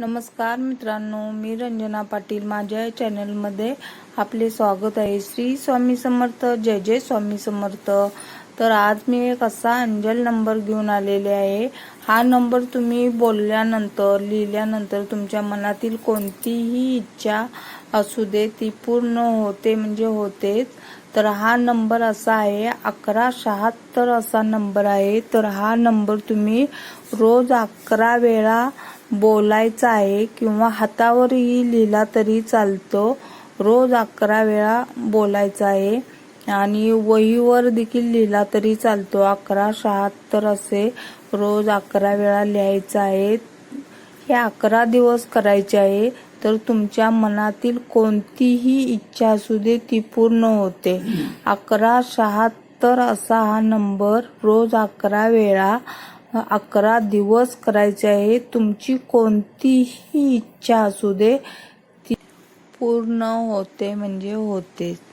नमस्कार मित्रांनो, मी रंजना पाटील. माझ्या चॅनलमध्ये आपले स्वागत आहे. श्री स्वामी समर्थ. जय जय स्वामी समर्थ. तर आज मी एक असा अंजल नंबर घेऊन आलेले आहे. हा नंबर तुम्ही बोलल्यानंतर, लिहिल्यानंतर तुमच्या मनातील कोणतीही इच्छा असू दे ती पूर्ण होते, म्हणजे होतेच. तर हा नंबर असा आहे 1176 असा नंबर आहे. तर हा नंबर तुम्ही रोज 11 वेळा बोलायचा आहे किंवा हातावरही लिहिला तरी चालतो. रोज 11 वेळा बोलायचा आहे आणि वहीवर देखील लिहिला तरी चालतो. 1176 असे रोज 11 वेळा लिहायचा आहे. हे 11 दिवस करायचे आहे. तर तुमच्या मनातील कोणतीही इच्छा असू दे ती पूर्ण होते. 1176 असा हा नंबर रोज 11 वेळा 11 दिवस करायचे आहे. तुमची कोणतीही इच्छा असू दे ती पूर्ण होते, म्हणजे होते.